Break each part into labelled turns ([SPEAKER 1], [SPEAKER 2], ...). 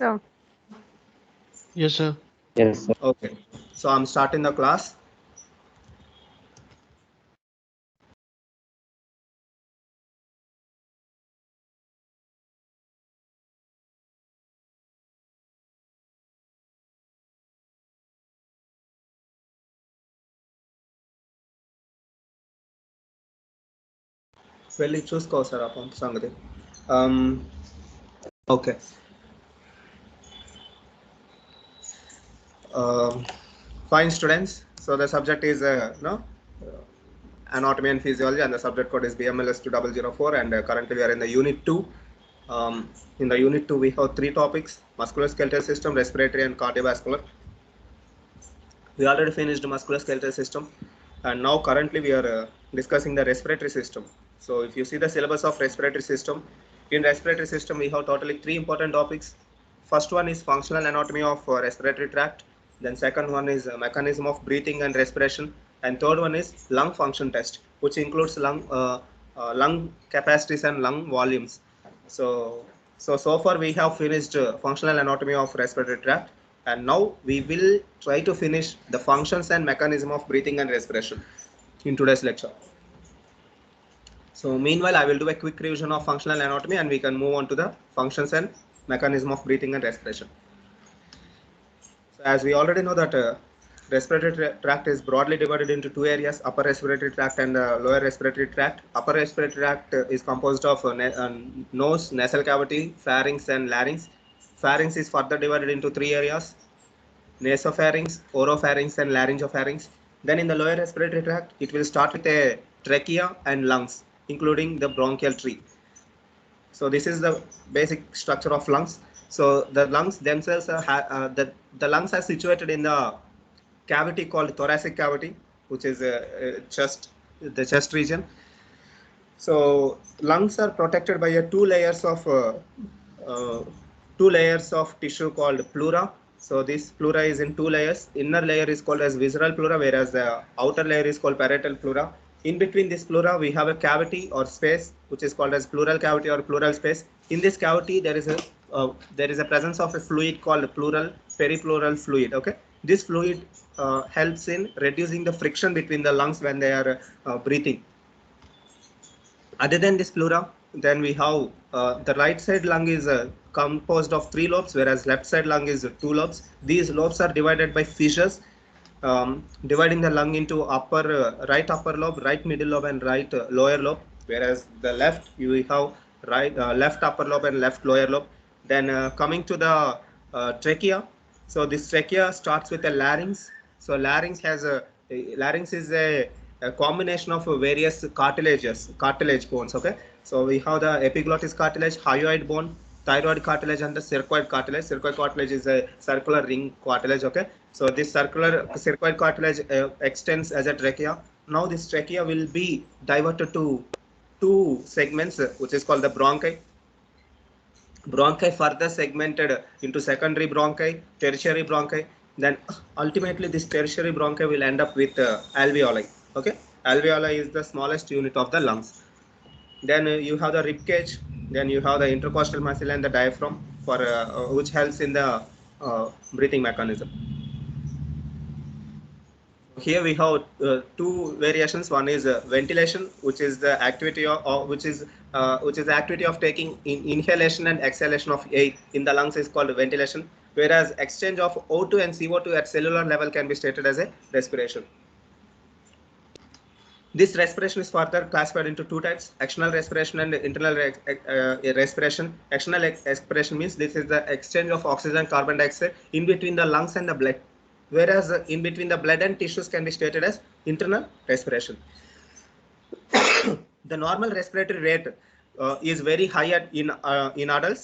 [SPEAKER 1] sir.
[SPEAKER 2] Yes, sir.
[SPEAKER 3] Yes, sir.
[SPEAKER 4] Okay, so I'm starting the class. వెళ్ళి చూసుకో sir ఆ పంపు సంగతి. Okay. Fine, students. So the subject is anatomy and physiology, and the subject code is BMLS 2004, and currently we are in the unit 2. In the unit 2 we have 3 topics: musculoskeletal system, respiratory, and cardiovascular. We already finished musculoskeletal system, and now currently we are discussing the respiratory system. So if you see the syllabus of respiratory system, in respiratory system we have totally 3 important topics. First one is functional anatomy of respiratory tract, then second one is mechanism of breathing and respiration, and third one is lung function test, which includes lung capacities and lung volumes. So far we have finished functional anatomy of respiratory tract, and now we will try to finish the functions and mechanism of breathing and respiration in today's lecture. So meanwhile I will do a quick revision of functional anatomy, and we can move on to the functions and mechanism of breathing and respiration. So as we already know that respiratory tract is broadly divided into 2 areas: upper respiratory tract and lower respiratory tract. Upper respiratory tract is composed of nose, nasal cavity, pharynx, and larynx. Pharynx is further divided into 3 areas: nasopharynx, oropharynx, and laryngopharynx. Then in the lower respiratory tract, it will start with a trachea and lungs, including the bronchial tree. So this is the basic structure of lungs. So the lungs themselves are the lungs are situated in the cavity called thoracic cavity, which is the chest region. So lungs are protected by two layers of tissue called pleura. So this pleura is in 2 layers. Inner layer is called as visceral pleura, whereas the outer layer is called parietal pleura. In between this pleura we have a cavity or space which is called as pleural cavity or pleural space. In this cavity there is a presence of a fluid called pleural peripleural fluid. Okay, this fluid helps in reducing the friction between the lungs when they are breathing. Other than this pleura, then we have the right side lung is composed of 3 lobes, whereas left side lung is 2 lobes. These lobes are divided by fissures, dividing the lung into right upper lobe, right middle lobe, and right lower lobe. Whereas the left, you have left upper lobe and left lower lobe. Then coming to the trachea. So this trachea starts with a larynx. So larynx is a combination of various cartilage bones. Okay, so we have the epiglottis cartilage, hyoid bone, thyroid cartilage, and the cercoid cartilage. Cercoid cartilage is a circular ring cartilage. Okay, so this cercoid cartilage extends as a trachea. Now this trachea will be diverted to 2 segments, which is called the bronchi. Bronchi further segmented into secondary bronchi, tertiary bronchi. Then ultimately this tertiary bronchi will end up with alveoli. Okay, alveoli is the smallest unit of the lungs. Then you have the rib cage. Then you have the intercostal muscle and the diaphragm, for which helps in the breathing mechanism. Here we have 2 variations. One is ventilation, which is the activity the activity of taking inhalation and exhalation of air in the lungs is called ventilation, whereas exchange of O2 and CO2 at cellular level can be stated as a respiration. This respiration is further classified into 2 types: external respiration and internal respiration. External expiration means this is the exchange of oxygen, carbon dioxide in between the lungs and the blood, whereas in between the blood and tissues can be stated as internal respiration. The normal respiratory rate is very high in adults,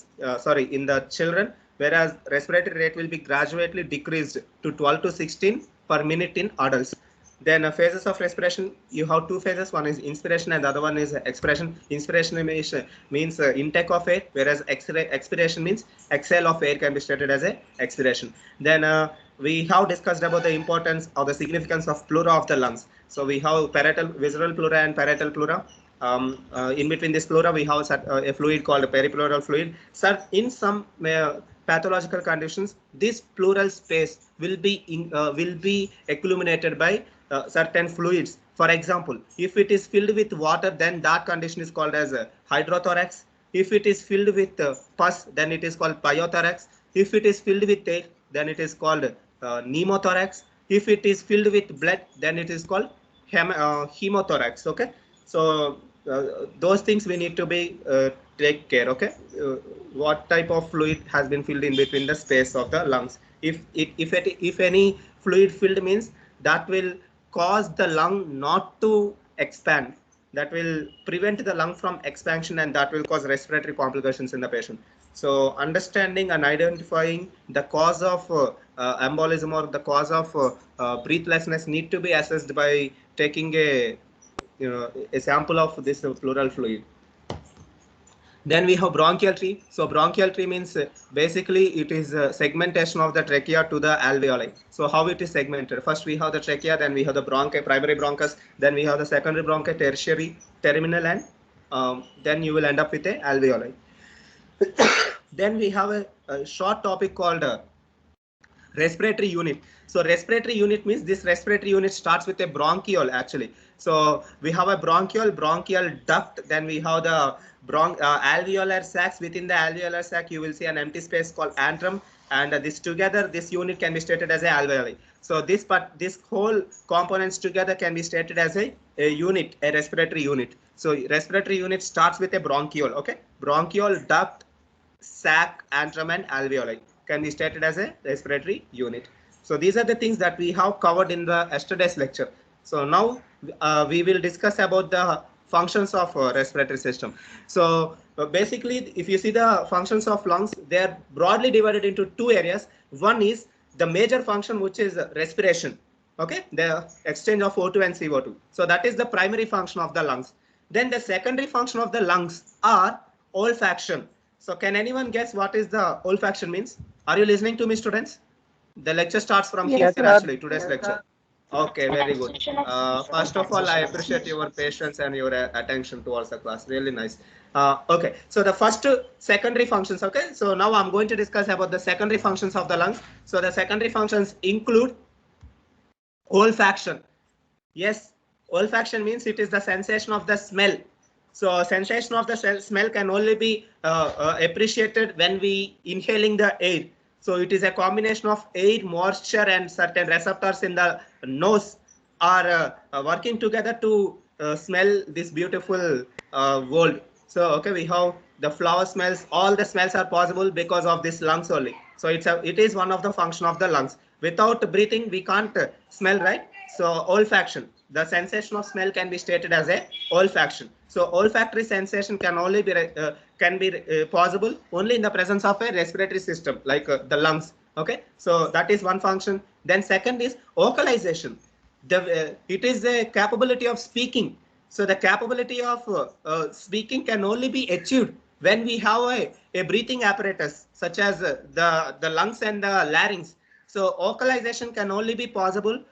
[SPEAKER 4] in the children, whereas respiratory rate will be gradually decreased to 12 to 16 per minute in adults. Then phases of respiration, you have 2 phases. One is inspiration and the other one is expiration. Inspiration means intake of air, whereas expiration means exhale of air can be stated as a expiration. Then we have discussed about the importance or the significance of pleura of the lungs. So we have visceral pleura and parietal pleura. In between this pleura we have a fluid called peripleural fluid. So in some pathological conditions, this pleural space will be illuminated by certain fluids. For example, if it is filled with water, then that condition is called as hydrothorax. If it is filled with pus, then it is called pyothorax. If it is filled with air, then it is called pneumothorax. If it is filled with blood, then it is called hemothorax. Okay, so those things we need to be take care. Okay, what type of fluid has been filled in between the space of the lungs? If any fluid filled means that will cause the lung not to expand, that will prevent the lung from expansion, and that will cause respiratory complications in the patient. So understanding and identifying the cause of embolism or the cause of breathlessness need to be assessed by taking a sample of this pleural fluid. Then we have bronchial tree. So bronchial tree means basically it is segmentation of the trachea to the alveoli. So how it is segmented? First we have the trachea, then we have the bronchi, primary bronchus, then we have the secondary bronchi, tertiary, terminal, and then you will end up with a alveoli. Then we have a short topic called respiratory unit. So respiratory unit means this respiratory unit starts with a bronchiole actually. So we have a bronchial duct, then we have the alveolar sacs. Within the alveolar sac you will see an empty space called antrum, and this together, this unit can be stated as a alveoli. So this whole components together can be stated as a unit, a respiratory unit. So respiratory unit starts with a bronchiole. Okay, bronchiole, duct, sac, antrum, and alveoli can be stated as a respiratory unit. So these are the things that we have covered in the yesterday's lecture. So now we will discuss about the functions of respiratory system. So basically, if you see the functions of lungs, they are broadly divided into two areas. One is the major function, which is respiration. Okay, the exchange of O2 and CO2. So that is the primary function of the lungs. Then the secondary function of the lungs are olfaction. So can anyone guess what is the olfaction means? Are you listening to me, students? The lecture starts from here actually, today's lecture. Okay, very good. First of all, I appreciate your patience and your attention towards the class. Really nice. Okay, so the first secondary functions. Okay, so now I'm going to discuss about the secondary functions of the lungs. So the secondary functions include olfaction. Yes, olfaction means it is the sensation of the smell. So sensation of the smell can only be appreciated when we inhaling the air. So it is a combination of air, moisture, and certain receptors in the nose are working together to smell this beautiful world. So okay, we have the flower smells. All the smells are possible because of this lungs only. So it is one of the function of the lungs. Without breathing, we can't smell, right? So olfaction, the sensation of smell can be stated as a olfaction. So olfactory sensation can only be possible only in the presence of a respiratory system like the lungs. Okay, so that is one function. Then second is vocalization. It is the capability of speaking. So the capability of speaking can only be achieved when we have a breathing apparatus such as the lungs and the larynx. So vocalization can only be possible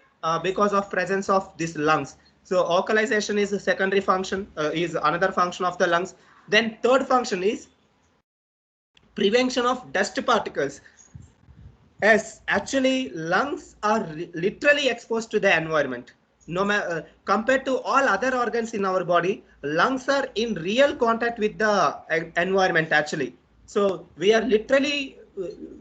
[SPEAKER 4] because of presence of these lungs. So vocalization is a secondary function, is another function of the lungs. Then third function is prevention of dust particles. Yes, actually lungs are literally exposed to the environment. No matter compared to all other organs in our body, lungs are in real contact with the environment actually. So we are literally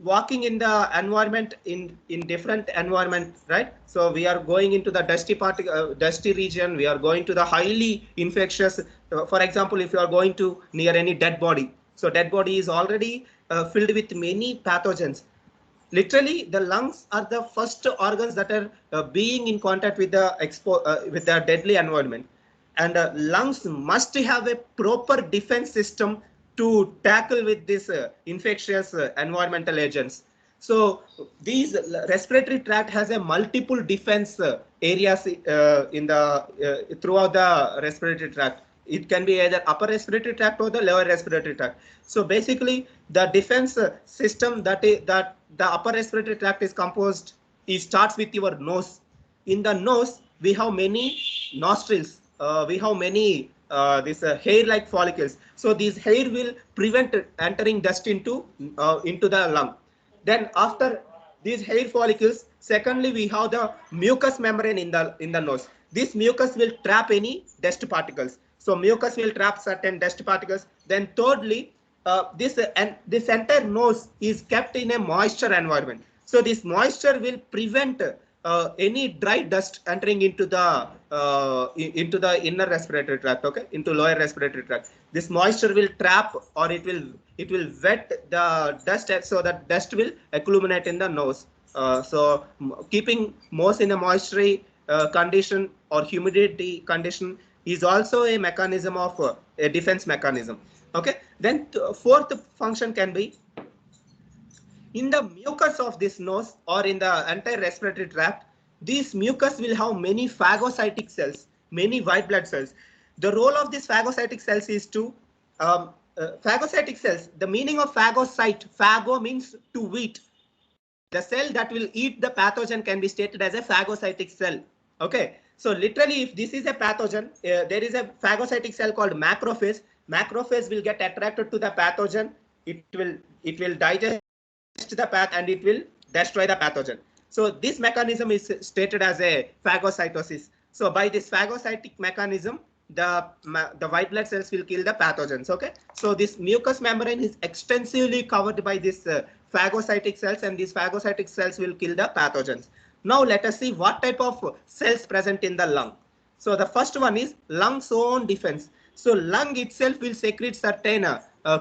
[SPEAKER 4] walking in the environment in different environment, right? So we are going into the dusty region. We are going to the highly infectious. For example, if you are going to near any dead body, so dead body is already filled with many pathogens. Literally, the lungs are the first organs that are being in contact with the deadly environment, and lungs must have a proper defense system to tackle with this infectious environmental agents. So these respiratory tract has a multiple defense areas in the throughout the respiratory tract. It can be either upper respiratory tract or the lower respiratory tract. So basically, the defense system that the upper respiratory tract is composed. It starts with your nose. In the nose, we have many nostrils. We have many hair-like follicles. So these hair will prevent entering dust into the lung. Then after these hair follicles, secondly we have the mucous membrane in the nose. This mucus will trap any dust particles. So mucus will trap certain dust particles. Then thirdly, this entire nose is kept in a moisture environment. So this moisture will prevent any dry dust entering into the inner respiratory tract, okay, into lower respiratory tract. This moisture will trap, or it will wet the dust, so that dust will accumulate in the nose. So keeping nose in a moisture condition or humidity condition is also a mechanism of a defense mechanism. Okay, then fourth function can be in the mucus of this nose or in the entire respiratory tract. This mucus will have many phagocytic cells, many white blood cells. The role of these phagocytic cells is to phagocytic cells. The meaning of phagocyte, phago means to eat. The cell that will eat the pathogen can be stated as a phagocytic cell. Okay, so literally, if this is a pathogen, there is a phagocytic cell called macrophage. Macrophage will get attracted to the pathogen. It will digest the path and it will destroy the pathogen. So this mechanism is stated as a phagocytosis. So by this phagocytic mechanism, the white blood cells will kill the pathogens. Okay, so this mucous membrane is extensively covered by this phagocytic cells, and these phagocytic cells will kill the pathogens. Now let us see what type of cells present in the lung. So the first one is lung's own defense. So lung itself will secrete certain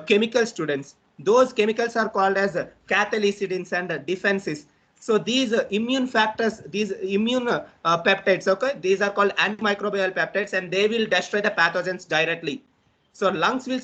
[SPEAKER 4] chemical, students. Those chemicals are called as cathelicidins and defenses. So these immune factors, these immune peptides, okay, these are called antimicrobial peptides, and they will destroy the pathogens directly. So lungs will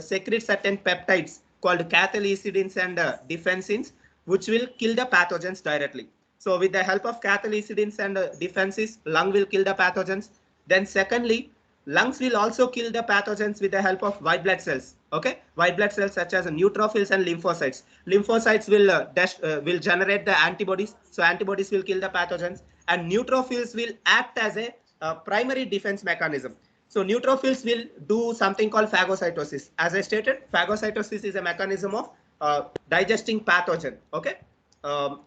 [SPEAKER 4] secrete certain peptides called cathelicidins and defensins, which will kill the pathogens directly. So with the help of cathelicidins and defenses, lung will kill the pathogens. Then secondly, lungs will also kill the pathogens with the help of white blood cells. Okay, white blood cells such as neutrophils and lymphocytes. Lymphocytes will generate the antibodies. So antibodies will kill the pathogens, and neutrophils will act as a primary defense mechanism. So neutrophils will do something called phagocytosis. As I stated, phagocytosis is a mechanism of digesting pathogen. Okay,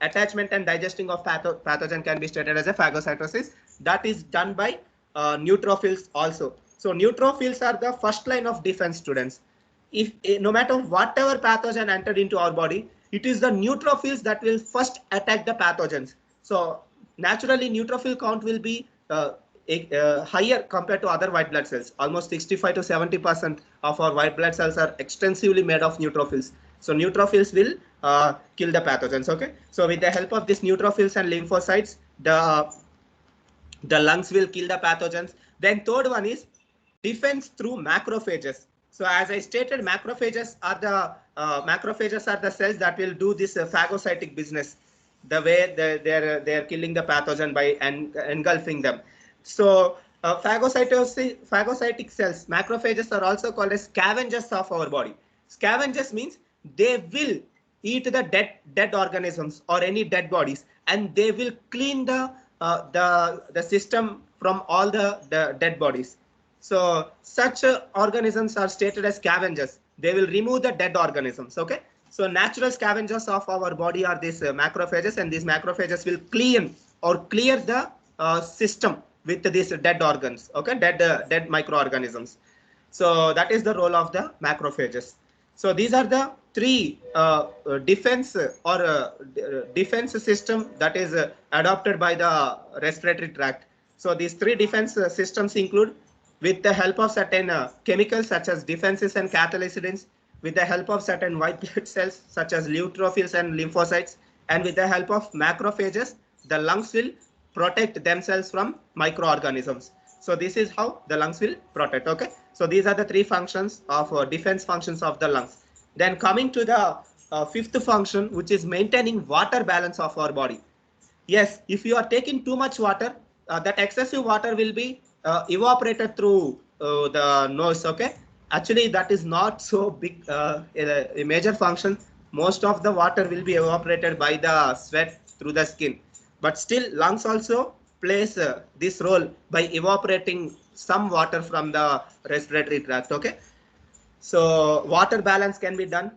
[SPEAKER 4] attachment and digesting of pathogen can be stated as a phagocytosis. That is done by neutrophils also. So neutrophils are the first line of defense, students. If no matter whatever pathogen entered into our body, it is the neutrophils that will first attack the pathogens. So naturally, neutrophil count will be higher compared to other white blood cells. Almost 65 to 70% of our white blood cells are extensively made of neutrophils. So neutrophils will kill the pathogens. Okay, so with the help of these neutrophils and lymphocytes, the lungs will kill the pathogens. Then third one is defense through macrophages. So as I stated, macrophages are the cells that will do this phagocytic business, the way they're killing the pathogen by engulfing them. So phagocytic cells, macrophages, are also called as scavengers of our body. Scavengers means they will eat the dead organisms or any dead bodies, and they will clean the system from all the dead bodies. So such organisms are stated as scavengers. They will remove the dead organisms. Okay, so natural scavengers of our body are these macrophages, and these macrophages will clear the system with these dead organs. Okay, dead microorganisms. So that is the role of the macrophages. So these are the three defense system that is adopted by the respiratory tract. So these three defense systems include, with the help of certain chemicals such as defenses and cathelicidins, with the help of certain white blood cells such as neutrophils and lymphocytes, and with the help of macrophages, the lungs will protect themselves from microorganisms. So this is how the lungs will protect. Okay, so these are the three functions of defense functions of the lungs. Then coming to the fifth function, which is maintaining water balance of our body. Yes, if you are taking too much water, that excessive water will be evaporated through the nose. Okay, actually that is not so big a major function. Most of the water will be evaporated by the sweat through the skin, but still lungs also plays this role by evaporating some water from the respiratory tract. Okay, so water balance can be done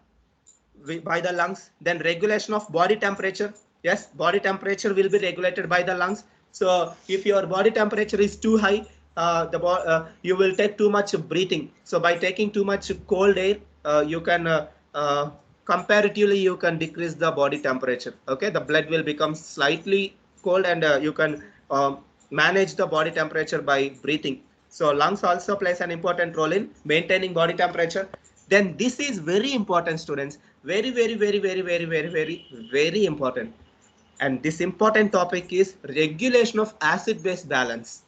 [SPEAKER 4] by the lungs. Then regulation of body temperature. Yes, body temperature will be regulated by the lungs. So if your body temperature is too high, you will take too much breathing. So by taking too much cold air, you can comparatively you can decrease the body temperature. Okay, the blood will become slightly cold, and you can manage the body temperature by breathing. So lungs also plays an important role in maintaining body temperature. Then this is very important, students. Very, very, very, very, very, very, very, very important. And this important topic is regulation of acid-base balance.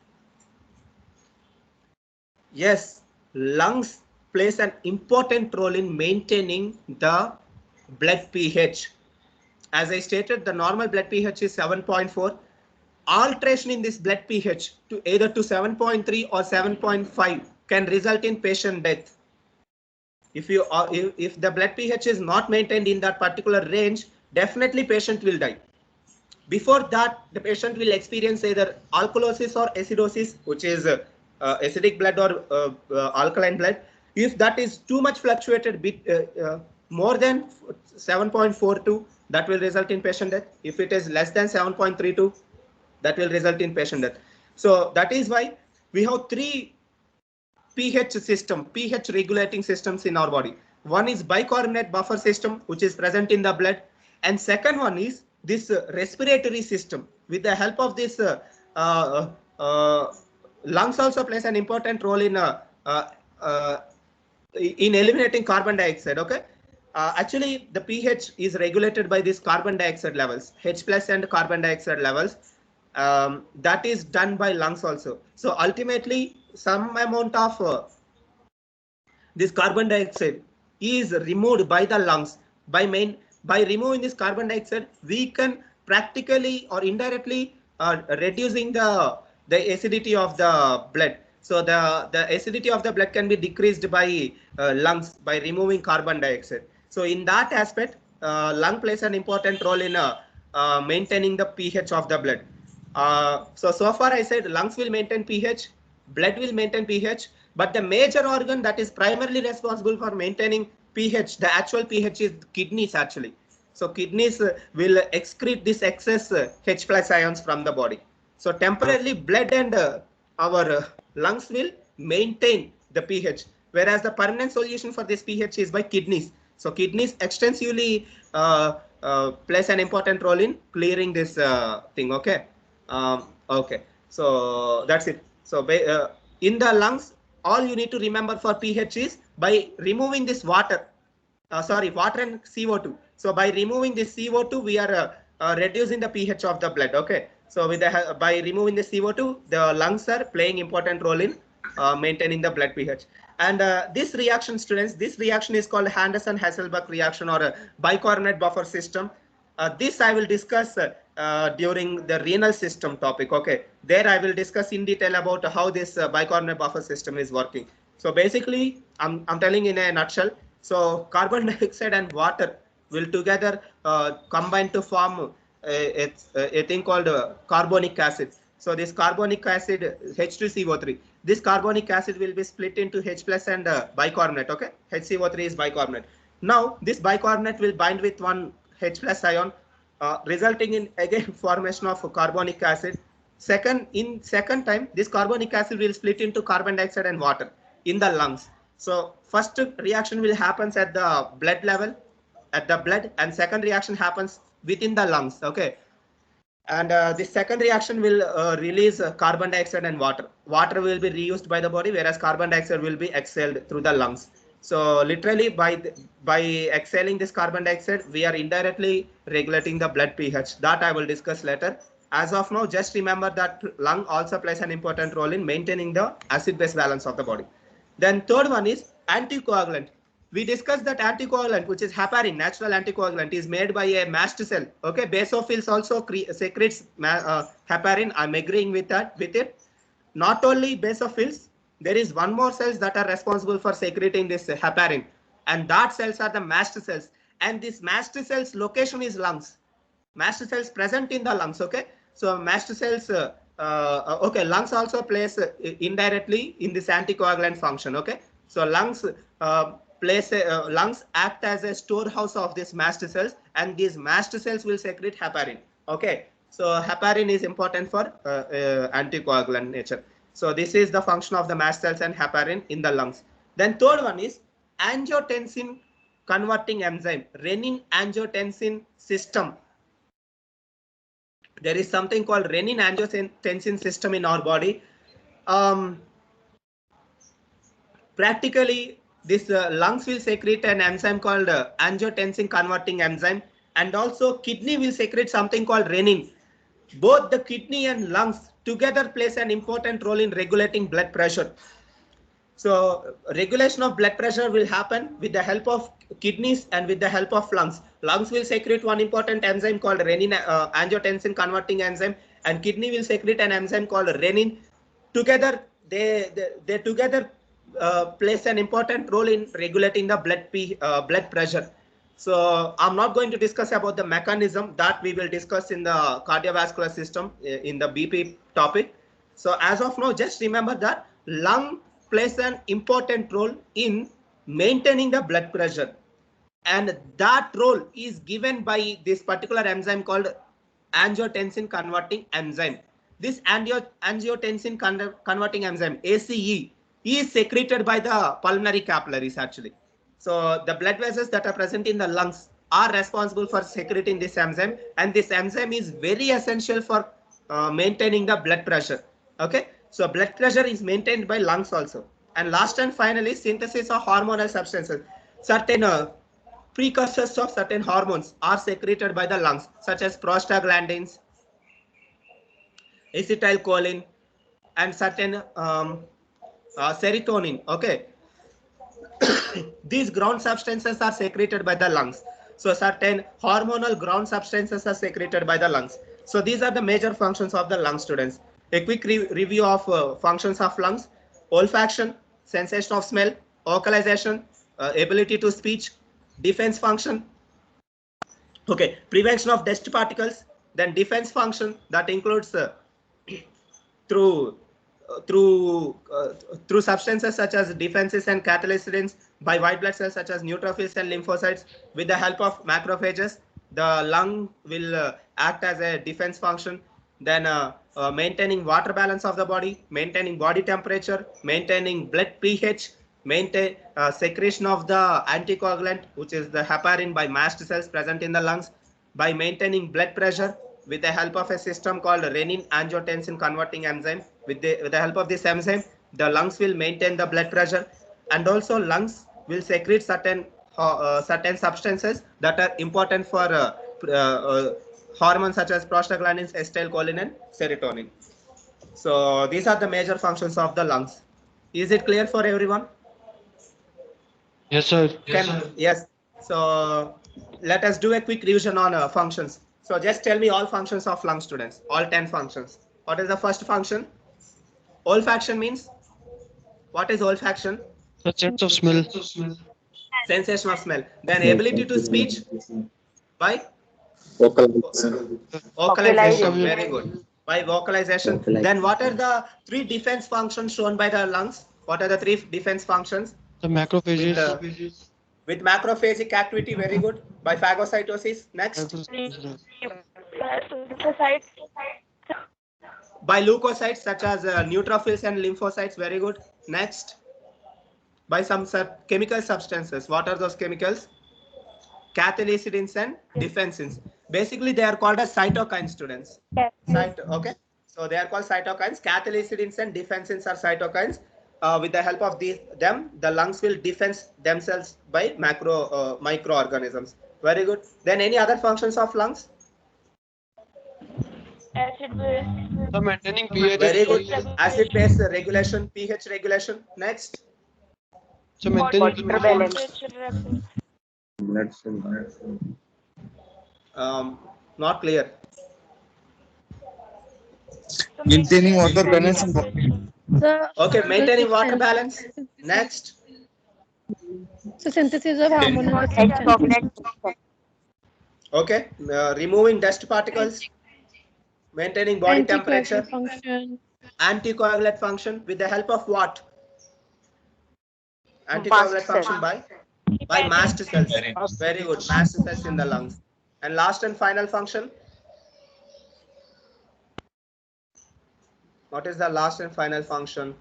[SPEAKER 4] Yes, lungs plays an important role in maintaining the blood pH. As I stated, the normal blood pH is 7.4. Alteration in this blood pH to either to 7.3 or 7.5 can result in patient death. If the blood pH is not maintained in that particular range, definitely patient will die. Before that, the patient will experience either alkalosis or acidosis, which is acidic blood or alkaline blood. If that is too much fluctuated, more than 7.42, that will result in patient death. If it is less than 7.32, that will result in patient death. So that is why we have three pH regulating systems in our body. One is bicarbonate buffer system, which is present in the blood, and second one is this respiratory system. With the help of this, lungs also plays an important role in eliminating carbon dioxide. Okay, actually the pH is regulated by these carbon dioxide levels, H plus and carbon dioxide levels. That is done by lungs also. So ultimately, some amount of this carbon dioxide is removed by the lungs. By removing this carbon dioxide, we can practically or indirectly reducing the acidity of the blood. So the acidity of the blood can be decreased by lungs by removing carbon dioxide. So in that aspect, lung plays an important role in maintaining the pH of the blood. So far I said lungs will maintain pH, blood will maintain pH, but the major organ that is primarily responsible for maintaining pH, the actual pH, is kidneys actually. So kidneys will excrete this excess H plus ions from the body. So temporarily blood and our lungs will maintain the pH, whereas the permanent solution for this pH is by kidneys. So kidneys extensively plays an important role in clearing this thing. Okay. Okay, so that's it. So in the lungs, all you need to remember for pH is by removing this water, water and CO2. So by removing this CO2, we are reducing the pH of the blood. Okay, so by removing the CO2, the lungs are playing important role in maintaining the blood pH. And this reaction, students, this reaction is called Henderson-Hasselbalch reaction, or a bicarbonate buffer system. This I will discuss during the renal system topic. Okay, there I will discuss in detail about how this bicarbonate buffer system is working. So basically, I'm telling in a nutshell. So carbon dioxide and water will together combine to form a thing called carbonic acid. So this carbonic acid, H2CO3, this carbonic acid will be split into H plus and bicarbonate. Okay, HCO3 is bicarbonate. Now this bicarbonate will bind with one H plus ion, resulting in again formation of carbonic acid. Second time, this carbonic acid will split into carbon dioxide and water in the lungs. So first reaction will happen at the blood level, and second reaction happens within the lungs. Okay, and the second reaction will release carbon dioxide and water. Water will be reused by the body, whereas carbon dioxide will be exhaled through the lungs. So literally by exhaling this carbon dioxide, we are indirectly regulating the blood pH. That I will discuss later. As of now, just remember that lung also plays an important role in maintaining the acid-base balance of the body. Then third one is anticoagulant. We discussed that anticoagulant, which is heparin, natural anticoagulant, is made by a mast cell. Okay, basophils also secretes heparin. I'm agreeing with that. With it, not only basophils, there is one more cells that are responsible for secreting this heparin, and that cells are the mast cells. And this mast cells location is lungs. Mast cells present in the lungs. Okay, so mast cells. Okay, lungs also plays indirectly in this anticoagulant function. Okay, so lungs lungs act as a storehouse of these mast cells, and these mast cells will secrete heparin. Okay, so heparin is important for anticoagulant nature. So this is the function of the mast cells and heparin in the lungs. Then third one is angiotensin converting enzyme, renin-angiotensin system. There is something called renin-angiotensin system in our body. Practically, this lungs will secrete an enzyme called angiotensin converting enzyme, and also kidney will secrete something called renin. Both the kidney and lungs together plays an important role in regulating blood pressure. So regulation of blood pressure will happen with the help of kidneys and with the help of lungs. Lungs will secrete one important enzyme called renin angiotensin converting enzyme, and kidney will secrete an enzyme called renin. Together, they together plays an important role in regulating the blood pressure. So I'm not going to discuss about the mechanism, that we will discuss in the cardiovascular system in the BP topic. So as of now, just remember that lung plays an important role in maintaining the blood pressure, and that role is given by this particular enzyme called angiotensin converting enzyme. This angiotensin converting enzyme, ACE, is secreted by the pulmonary capillaries actually. So the blood vessels that are present in the lungs are responsible for secreting this enzyme, and this enzyme is very essential for maintaining the blood pressure. Okay, so blood pressure is maintained by lungs also. And last and finally, synthesis of hormonal substances. Certain precursors of certain hormones are secreted by the lungs, such as prostaglandins, acetylcholine, and certain serotonin. Okay, these ground substances are secreted by the lungs. So certain hormonal ground substances are secreted by the lungs. So these are the major functions of the lung, students. A quick review of functions of lungs: olfaction, sensation of smell, vocalization, ability to speech, defense function. Okay, prevention of dust particles, then defense function that includes through substances such as defenses and catalysidins by white blood cells such as neutrophils and lymphocytes. With the help of macrophages, the lung will act as a defense function. Then maintaining water balance of the body, maintaining body temperature, maintaining blood pH, maintain secretion of the anticoagulant, which is the heparin, by mast cells present in the lungs, by maintaining blood pressure with the help of a system called renin-angiotensin converting enzyme. With the help of this enzyme, the lungs will maintain the blood pressure, and also lungs will secrete certain substances that are important for hormones such as prostaglandins, acetylcholine, and serotonin. So these are the major functions of the lungs. Is it clear for everyone?
[SPEAKER 2] Yes, sir.
[SPEAKER 4] Yes. So let us do a quick revision on functions. So just tell me all functions of lung, students, all 10 functions. What is the first function? Olfaction means, what is olfaction?
[SPEAKER 2] The sense of smell.
[SPEAKER 4] Sensation of smell. Then ability to speech by vocalization. Very good. By vocalization. Then what are the 3 defense functions shown by the lungs? What are the 3 defense functions?
[SPEAKER 2] The macrophages.
[SPEAKER 4] With macrophagic activity. Very good. By phagocytosis. Next. By leukocytes such as neutrophils and lymphocytes. Very good. Next. By some chemical substances. What are those chemicals? Catalysidins and defensins. Basically, they are called as cytokines, students. Okay. So they are called cytokines. Catalysidins and defensins are cytokines. With the help of them, the lungs will defend themselves by microorganisms. Very good. Then any other functions of lungs?
[SPEAKER 1] Acid base.
[SPEAKER 2] The maintaining pH.
[SPEAKER 4] Very good. Acid base regulation, pH regulation. Next.
[SPEAKER 2] So maintaining
[SPEAKER 4] Not clear.
[SPEAKER 3] Maintaining water balance.
[SPEAKER 4] Okay, maintaining water balance. Next.
[SPEAKER 5] So synthesis of hormonal substances.
[SPEAKER 4] Okay, removing dust particles, maintaining body temperature,
[SPEAKER 5] Function.
[SPEAKER 4] anticoagulant function with the help of what? Anticoagulant function by By mast cells.
[SPEAKER 3] Very
[SPEAKER 4] Very good. Mast cells in the lungs. And last and final function. What is the last and final function?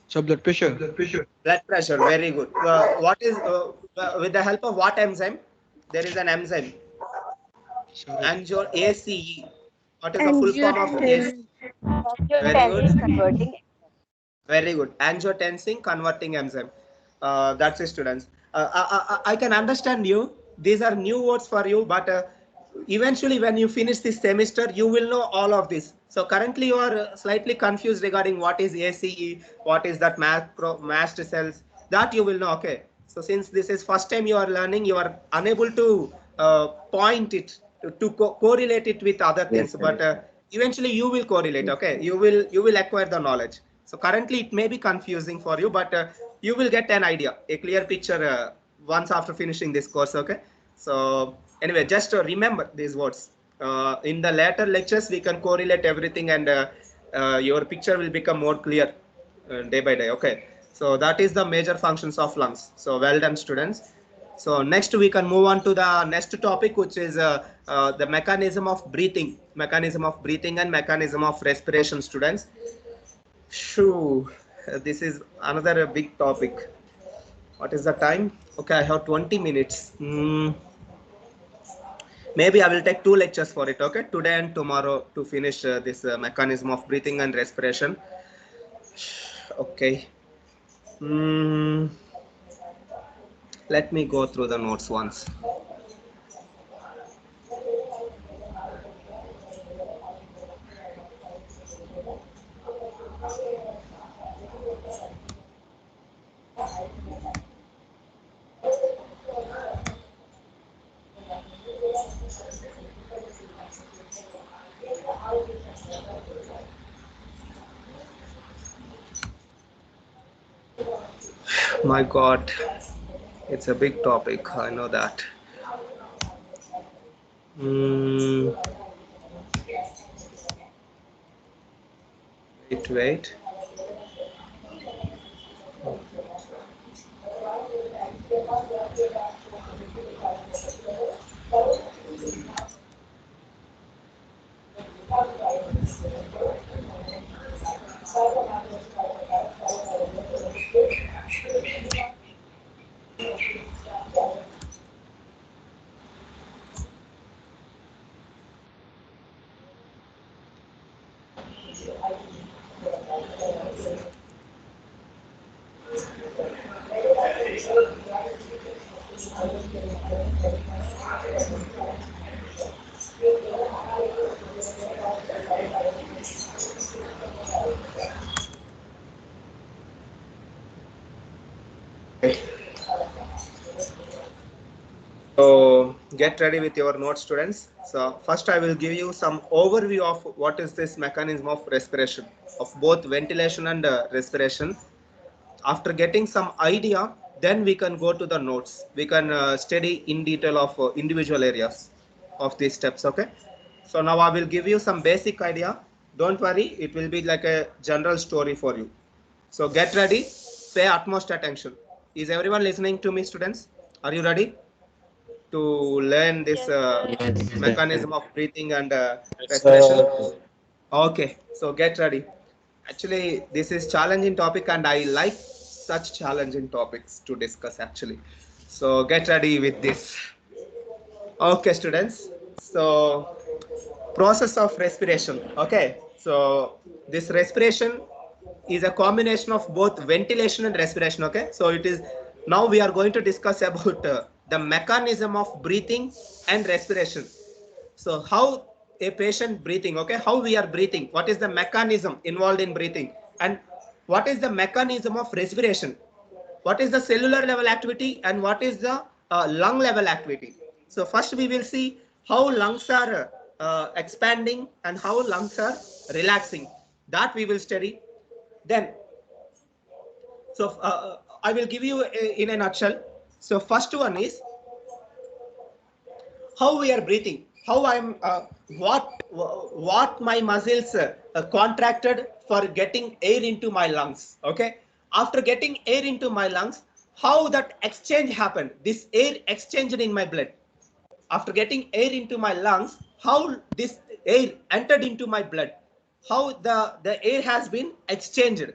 [SPEAKER 2] So blood pressure.
[SPEAKER 4] Blood pressure. Very good. What is with the help of what enzyme? There is an enzyme.
[SPEAKER 2] Sorry.
[SPEAKER 4] Angio ACE. What is the full form of ACE?
[SPEAKER 5] Angiotensin.
[SPEAKER 4] Very good.
[SPEAKER 1] Converting.
[SPEAKER 4] Very good. Angiotensin converting enzyme. That's it, students. I can understand you. These are new words for you, but eventually when you finish this semester, you will know all of this. So currently you are slightly confused regarding what is ACE, what is that mast cells, that you will know. Okay. So since this is first time you are learning, you are unable to point it to correlate it with other things, but eventually you will correlate. Okay. You will acquire the knowledge. So currently it may be confusing for you, but you will get an idea, a clear picture once after finishing this course. Okay. So anyway, just remember these words. In the later lectures, we can correlate everything, and your picture will become more clear day by day. Okay. So that is the major functions of lungs. So well done, students. So next we can move on to the next topic, which is the mechanism of breathing and mechanism of respiration, students. Shoo, this is another big topic. What is the time? Okay, I have 20 minutes. Maybe I will take 2 lectures for it. Okay, today and tomorrow to finish this mechanism of breathing and respiration. Okay. Let me go through the notes once. My God, it's a big topic. I know that. Wait. So get ready with your notes, students. So first I will give you some overview of what is this mechanism of respiration, of both ventilation and respiration. After getting some idea, then we can go to the notes. We can study in detail of individual areas of these steps. Okay. So now I will give you some basic idea. Don't worry, it will be like a general story for you. So get ready, pay utmost attention. Is everyone listening to me, students? Are you ready to learn this mechanism of breathing and respiration? Okay, so get ready. Actually, this is challenging topic and I like such challenging topics to discuss actually. So get ready with this. Okay, students. So process of respiration. Okay, so this respiration is a combination of both ventilation and respiration. Okay, so it is, now we are going to discuss about the mechanism of breathing and respiration. So how a patient breathing, okay, how we are breathing, what is the mechanism involved in breathing, and what is the mechanism of respiration, what is the cellular level activity, and what is the lung level activity. So first we will see how lungs are expanding and how lungs are relaxing. That we will study. Then, so I will give you in a nutshell. So first one is how we are breathing, how I'm what my muscles contracted for getting air into my lungs. Okay, after getting air into my lungs, how that exchange happened. This air exchanged in my blood. After getting air into my lungs, how this air entered into my blood, how the air has been exchanged.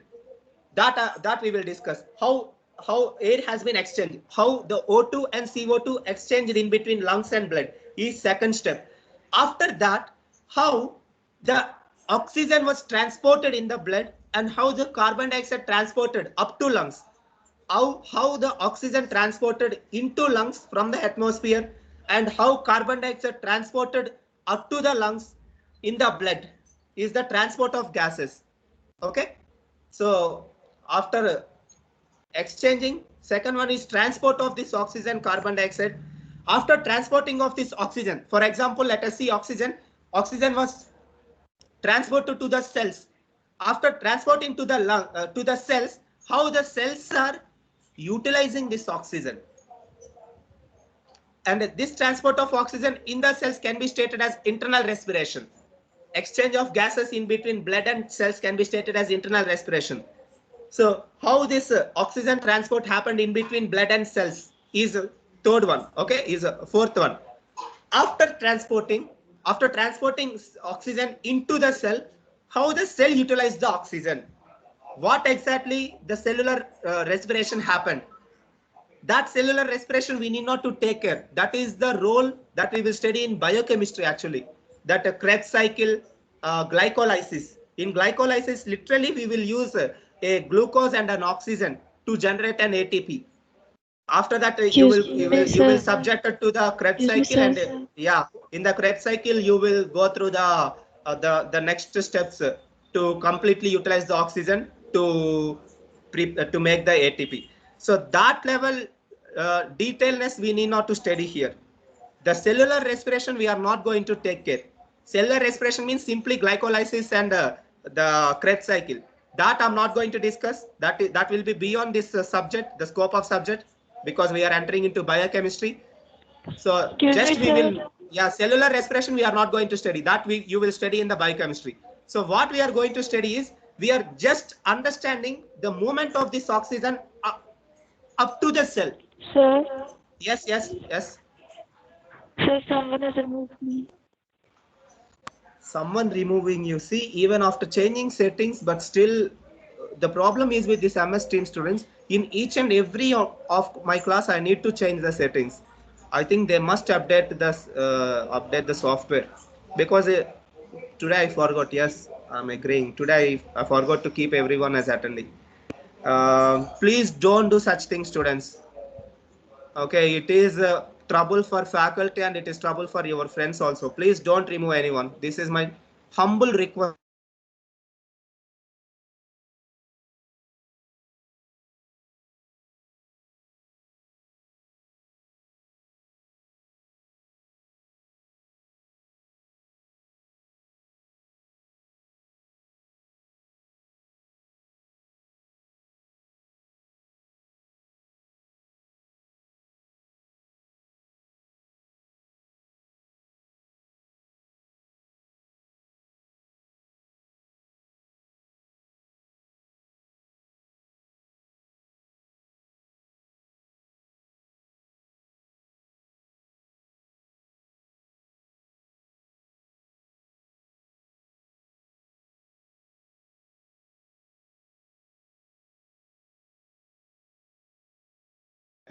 [SPEAKER 4] That we will discuss. How air has been exchanged, how the O2 and CO2 exchanged in between lungs and blood is second step. After that, how the oxygen was transported in the blood and how the carbon dioxide transported up to lungs, how the oxygen transported into lungs from the atmosphere, and how carbon dioxide transported up to the lungs in the blood is the transport of gases. Okay, so after exchanging, second one is transport of this oxygen, carbon dioxide. After transporting of this oxygen, for example, let us see oxygen was transported to the cells. After transporting to the lung to the cells, how the cells are utilizing this oxygen. And this transport of oxygen in the cells can be stated as internal respiration. Exchange of gases in between blood and cells can be stated as internal respiration. So how this oxygen transport happened in between blood and cells is third one. Okay, is fourth one. After transporting oxygen into the cell, how the cell utilized the oxygen. What exactly the cellular respiration happened. That cellular respiration we need not to take care. That is the role that we will study in biochemistry actually. That Krebs cycle, glycolysis. In glycolysis, literally we will use a glucose and an oxygen to generate an ATP. After that, you will subject to the Krebs cycle, and yeah, in the Krebs cycle you will go through the next steps to completely utilize the oxygen to make the ATP. So that level detailness we need not to study here. The cellular respiration we are not going to take care. Cellular respiration means simply glycolysis and the Krebs cycle. That I'm not going to discuss. That will be beyond this subject, the scope of subject, because we are entering into biochemistry. So just we will, yeah, cellular respiration we are not going to study. That you will study in the biochemistry. So what we are going to study is we are just understanding the movement of this oxygen up to the cell.
[SPEAKER 5] Sir.
[SPEAKER 4] Yes.
[SPEAKER 5] Sir, someone has removed me.
[SPEAKER 4] Someone removing you. See, even after changing settings, but still the problem is with this MS Team students. In each and every of my class, I need to change the settings. I think they must update the software, because today I forgot. Yes, I'm agreeing. Today I forgot to keep everyone as attending. Please don't do such things, students. Okay, it is trouble for faculty and it is trouble for your friends also. Please don't remove anyone. This is my humble request.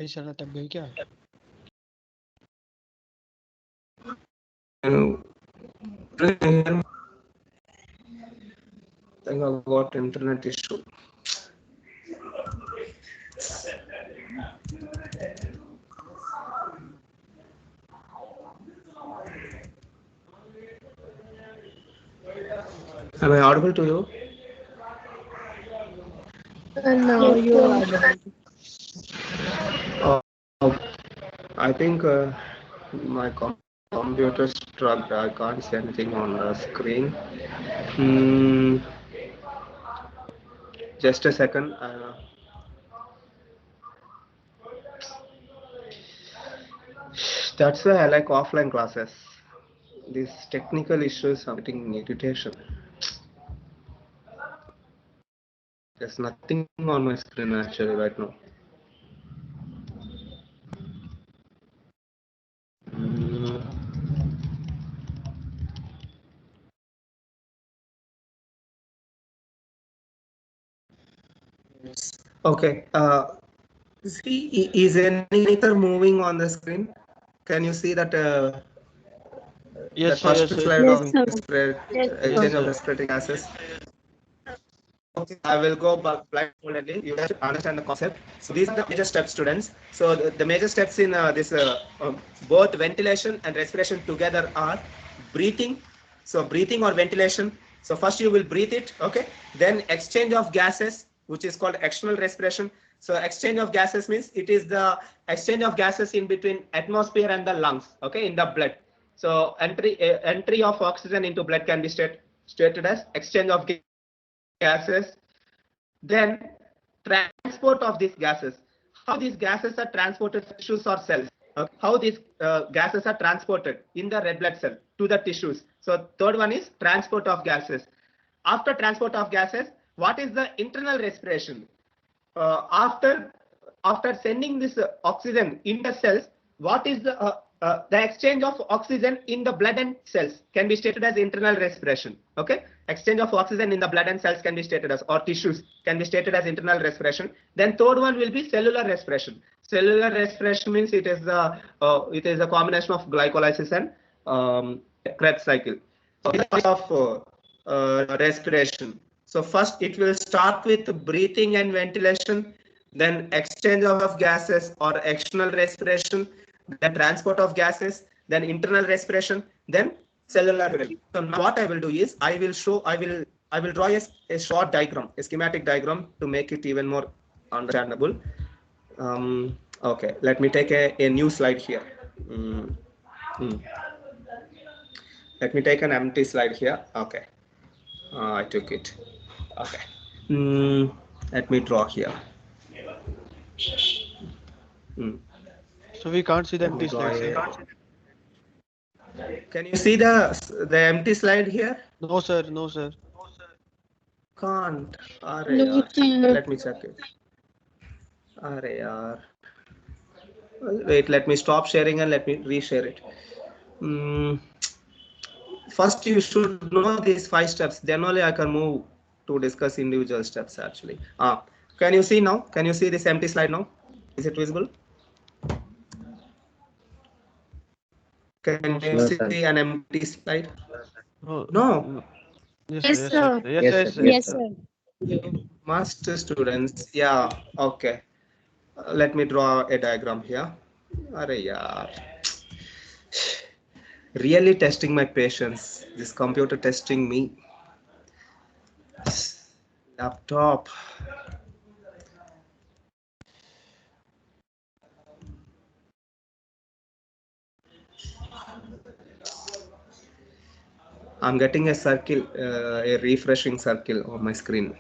[SPEAKER 2] ऐसा अटक गई क्या?
[SPEAKER 4] I think I got internet issue. Am I audible to you?
[SPEAKER 5] No, you are.
[SPEAKER 4] I think my computer struck. I can't see anything on the screen. Just a second. That's why I like offline classes. These technical issues are getting irritation. There's nothing on my screen actually right now. Okay. See, is anything moving on the screen? Can you see that? The
[SPEAKER 2] Yes, sir.
[SPEAKER 4] first
[SPEAKER 2] Yes, sir.
[SPEAKER 4] slide
[SPEAKER 5] Yes,
[SPEAKER 4] of
[SPEAKER 5] sir. Yes,
[SPEAKER 4] exchange
[SPEAKER 2] sir.
[SPEAKER 4] of respiratory gases. Okay, I will go blindfoldedly. You guys should understand the concept. So these are the major steps, students. So the major steps in this both ventilation and respiration together are breathing. So breathing or ventilation. So first you will breathe it. Okay. Then exchange of gases, which is called external respiration. So exchange of gases means it is the exchange of gases in between atmosphere and the lungs. Okay, in the blood. So entry of oxygen into blood can be stated as exchange of gases. Then transport of these gases. How these gases are transported to tissues or cells. Okay. How these gases are transported in the red blood cell to the tissues. So third one is transport of gases. After transport of gases, what is the internal respiration? After sending this oxygen in the cells, what is the exchange of oxygen in the blood and cells can be stated as internal respiration. Okay, exchange of oxygen in the blood and cells can be stated as, or tissues can be stated as internal respiration. Then third one will be cellular respiration. Cellular respiration means it is a combination of glycolysis and Krebs cycle. So of respiration. So first it will start with breathing and ventilation, then exchange of gases or external respiration, then transport of gases, then internal respiration, then cellular respiration. So now what I will do is I will draw a short diagram, a schematic diagram to make it even more understandable. Okay, let me take a new slide here. Let me take an empty slide here. Okay. I took it. Okay. Let me draw here.
[SPEAKER 2] So we can't see the empty slide, sir.
[SPEAKER 4] Can you see the empty slide here?
[SPEAKER 2] No, sir. No, sir.
[SPEAKER 4] Can't.
[SPEAKER 5] No, sir.
[SPEAKER 4] Let me check it. Wait, let me stop sharing and let me reshare it. First, you should know these 5 steps. Then only I can move to discuss individual steps actually. Can you see now? Can you see this empty slide now? Is it visible? Can you see an empty slide? No.
[SPEAKER 2] Yes,
[SPEAKER 5] Yes,
[SPEAKER 2] sir.
[SPEAKER 5] sir.
[SPEAKER 2] Yes, sir. Yes, sir.
[SPEAKER 5] Yes, sir.
[SPEAKER 4] You must, students. Yeah. Okay. Let me draw a diagram here. Arey yaar. Really testing my patience. This computer testing me. Laptop. I'm getting a circle, a refreshing circle on my screen.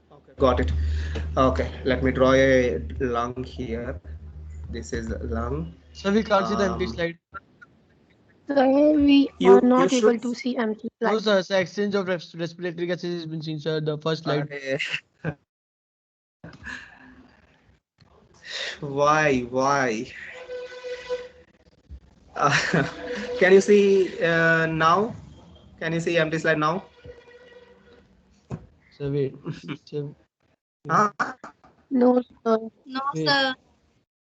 [SPEAKER 4] Okay, got it. Okay, let me draw a lung here. This is lung.
[SPEAKER 2] So we can't see the empty slide.
[SPEAKER 5] Sir, we
[SPEAKER 4] You
[SPEAKER 5] are not
[SPEAKER 4] should.
[SPEAKER 5] able to see empty
[SPEAKER 2] No,
[SPEAKER 5] slide.
[SPEAKER 2] sir. So exchange of respiratory gases has been seen, sir. The first slide.
[SPEAKER 4] Why? Can you see now? Can you see empty slide now?
[SPEAKER 2] So wait. So,
[SPEAKER 5] No, sir.
[SPEAKER 1] No,
[SPEAKER 2] wait.
[SPEAKER 1] sir.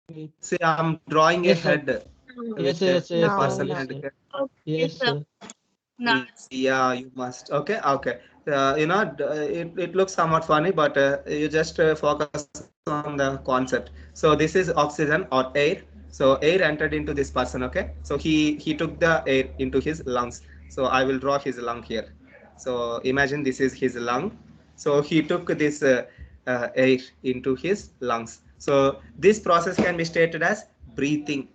[SPEAKER 2] Wait.
[SPEAKER 4] See, I'm drawing
[SPEAKER 2] Yes,
[SPEAKER 4] a
[SPEAKER 2] sir.
[SPEAKER 4] head
[SPEAKER 2] Yes,
[SPEAKER 4] with
[SPEAKER 2] sir. Yes, sir. Yes,
[SPEAKER 4] a
[SPEAKER 2] sir.
[SPEAKER 4] person
[SPEAKER 2] Yes,
[SPEAKER 4] head.
[SPEAKER 2] sir.
[SPEAKER 1] Okay,
[SPEAKER 2] Yes,
[SPEAKER 1] sir.
[SPEAKER 2] sir.
[SPEAKER 1] No.
[SPEAKER 4] Yeah, you must. Okay. It looks somewhat funny, but you just focus on the concept. So this is oxygen or air. So air entered into this person. Okay. So he took the air into his lungs. So I will draw his lung here. So imagine this is his lung. So he took this air into his lungs. So this process can be stated as breathing,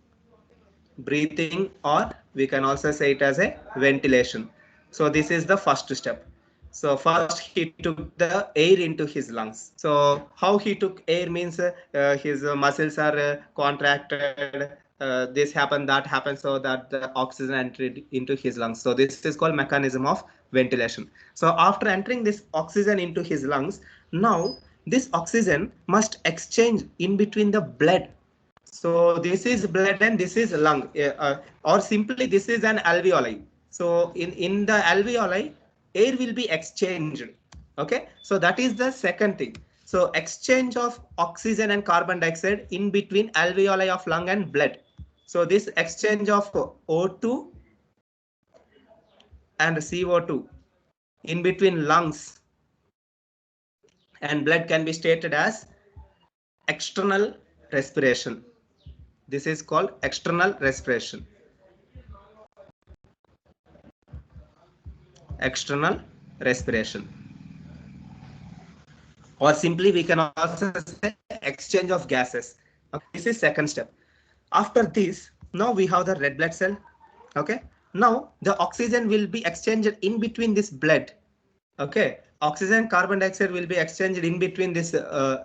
[SPEAKER 4] or we can also say it as a ventilation. So this is the first step. So first he took the air into his lungs. So how he took air means his muscles are contracted, this happened, that happened, so that the oxygen entered into his lungs. So this is called mechanism of ventilation. So after entering this oxygen into his lungs, now this oxygen must exchange in between the blood So this is blood and this is lung, or simply this is an alveoli. So in the alveoli, air will be exchanged. Okay, so that is the second thing. So exchange of oxygen and carbon dioxide in between alveoli of lung and blood. So this exchange of O2 and CO2 in between lungs and blood can be stated as external respiration. This is called external respiration. External respiration. Or simply we can also say exchange of gases. Okay, this is second step. After this, now we have the red blood cell. Okay, now the oxygen will be exchanged in between this blood. Okay, oxygen carbon dioxide will be exchanged in between this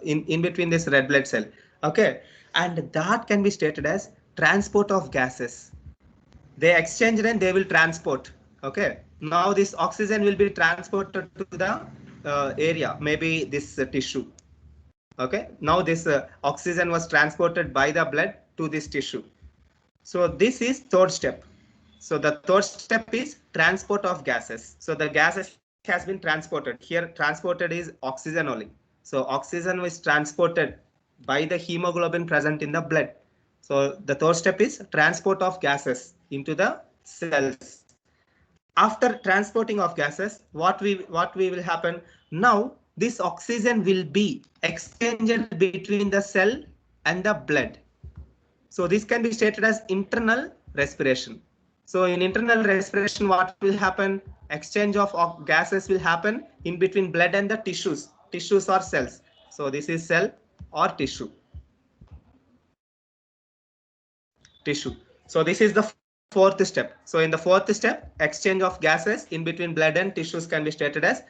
[SPEAKER 4] in between this red blood cell. Okay, and that can be stated as transport of gases. They exchange and they will transport. Okay, now this oxygen will be transported to the area, maybe this tissue. Okay, now this oxygen was transported by the blood to this tissue. So this is third step. So the third step is transport of gases. So the gases has been transported. Here transported is oxygen only. So oxygen was transported by the hemoglobin present in the blood. So the third step is transport of gases into the cells. After transporting of gases, what will happen? Now this oxygen will be exchanged between the cell and the blood. So this can be stated as internal respiration. So in internal respiration, what will happen? Exchange of gases will happen in between blood and the tissues. Tissues or cells. So this is cell or tissue. Tissue. So this is the fourth step. So in the fourth step, exchange of gases in between blood and tissues can be stated as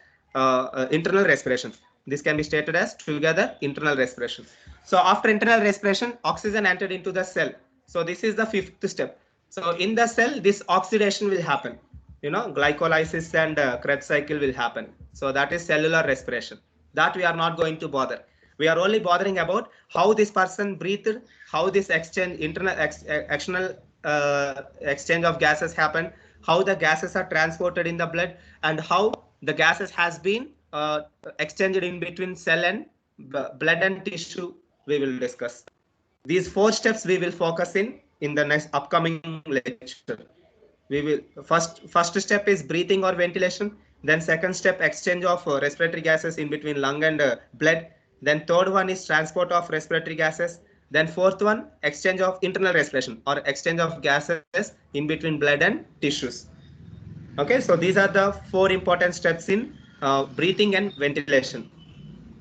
[SPEAKER 4] internal respiration. This can be stated as together internal respiration. So after internal respiration, oxygen entered into the cell. So this is the fifth step. So in the cell, this oxidation will happen. You know, glycolysis and Krebs cycle will happen. So that is cellular respiration. That we are not going to bother. We are only bothering about how this person breathed, how this exchange, internal external exchange of gases happen, how the gases are transported in the blood, and how the gases has been exchanged in between cell and blood and tissue. We will discuss these four steps. We will focus in the next upcoming lecture. We will first step is breathing or ventilation. Then second step, exchange of respiratory gases in between lung and blood. Then third one is transport of respiratory gases. Then fourth one, exchange of internal respiration or exchange of gases in between blood and tissues. Okay, so these are the four important steps in breathing and ventilation.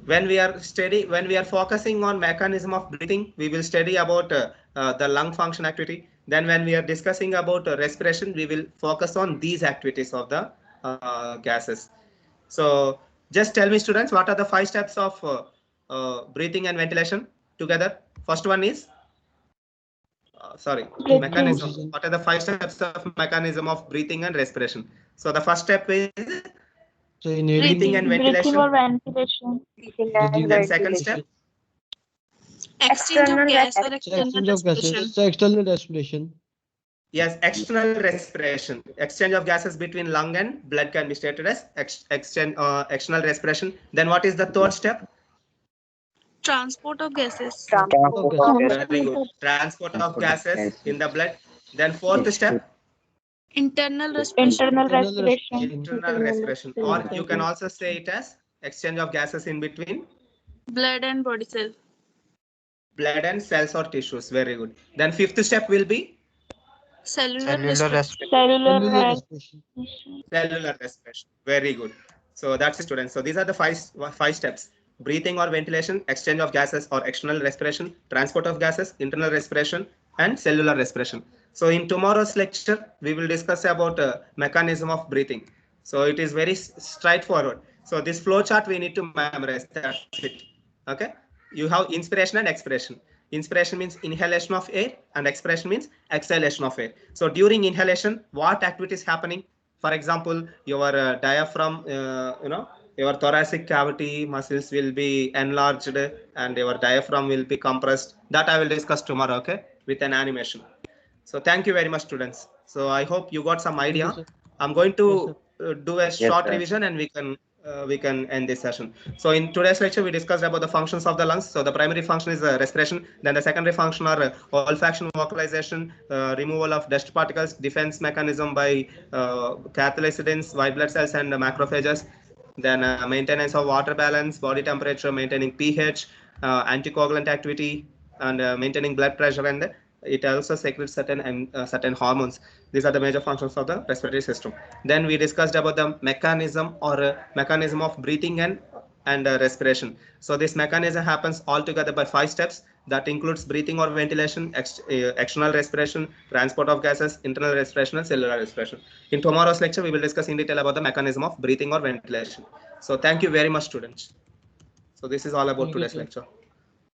[SPEAKER 4] When we are focusing on mechanism of breathing, we will study about the lung function activity. Then when we are discussing about respiration, we will focus on these activities of the gases. So just tell me, students, what are the 5 steps of breathing and ventilation together? First one is mechanism.
[SPEAKER 2] Oxygen.
[SPEAKER 4] What are the 5 steps of mechanism of breathing and respiration? So the first step is
[SPEAKER 2] So inhaling,
[SPEAKER 4] breathing and ventilation.
[SPEAKER 5] Breathing or ventilation.
[SPEAKER 2] breathing
[SPEAKER 4] Then
[SPEAKER 2] and
[SPEAKER 4] second step,
[SPEAKER 1] Exchange of gas or
[SPEAKER 2] So
[SPEAKER 1] external
[SPEAKER 2] exchange of
[SPEAKER 1] respiration.
[SPEAKER 2] gases. So external respiration.
[SPEAKER 4] yes, external respiration. Exchange of gases between lung and blood can be stated as external respiration. Then what is the third step?
[SPEAKER 1] Transport of gases.
[SPEAKER 2] Transport of gases.
[SPEAKER 4] Very good. Transport of gases in the blood. Then fourth step,
[SPEAKER 1] Internal respiration.
[SPEAKER 5] Internal
[SPEAKER 2] Internal
[SPEAKER 5] respiration.
[SPEAKER 4] internal respiration, or you can also say it as exchange of gases in between
[SPEAKER 1] Blood and body cell.
[SPEAKER 4] blood and cells or tissues. Very good. Then fifth step will be
[SPEAKER 1] Cellular respiration.
[SPEAKER 5] Cellular
[SPEAKER 2] respiration.
[SPEAKER 4] cellular respiration. Very good. So that's it, students. So these are the five steps: breathing or ventilation, exchange of gases or external respiration, transport of gases, internal respiration, and cellular respiration. So in tomorrow's lecture, we will discuss about mechanism of breathing. So it is very straightforward. So this flow chart we need to memorize. That's it. Okay. You have inspiration and expiration. Inspiration means inhalation of air and expiration means exhalation of air. So during inhalation, what activity is happening? For example, your diaphragm, your thoracic cavity muscles will be enlarged and your diaphragm will be compressed. That I will discuss tomorrow, okay, with an animation. So thank you very much, students. So I hope you got some
[SPEAKER 2] Thank you,
[SPEAKER 4] idea.
[SPEAKER 2] sir.
[SPEAKER 4] I'm going
[SPEAKER 2] Yes,
[SPEAKER 4] to
[SPEAKER 2] sir.
[SPEAKER 4] do a short revision and we can end this session. So in today's lecture, we discussed about the functions of the lungs. So the primary function is respiration. Then the secondary function are olfaction, vocalization, removal of dust particles, defense mechanism by cathelicidins, white blood cells, and macrophages. Then maintenance of water balance, body temperature, maintaining pH, anticoagulant activity, and maintaining blood pressure, and it also secretes certain hormones. These are the major functions of the respiratory system. Then we discussed about the mechanism mechanism of breathing and respiration. So this mechanism happens altogether by 5 steps. That includes breathing or ventilation, external respiration, transport of gases, internal respiration, and cellular respiration. In tomorrow's lecture, we will discuss in detail about the mechanism of breathing or ventilation. So thank you very much, students. So this is all about
[SPEAKER 2] Thank you,
[SPEAKER 4] today's
[SPEAKER 2] sir.
[SPEAKER 4] lecture.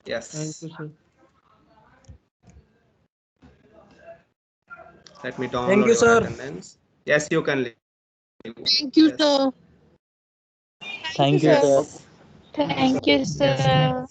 [SPEAKER 2] Thank
[SPEAKER 4] Yes.
[SPEAKER 2] you, sir.
[SPEAKER 4] Let me download
[SPEAKER 6] Thank you,
[SPEAKER 4] your
[SPEAKER 6] sir.
[SPEAKER 4] attendance. Yes, you can leave.
[SPEAKER 5] Thank you,
[SPEAKER 4] Yes.
[SPEAKER 5] sir.
[SPEAKER 6] Thank you,
[SPEAKER 5] Sir.
[SPEAKER 6] sir.
[SPEAKER 4] Yes.
[SPEAKER 5] Thank you,
[SPEAKER 4] Yes.
[SPEAKER 5] sir.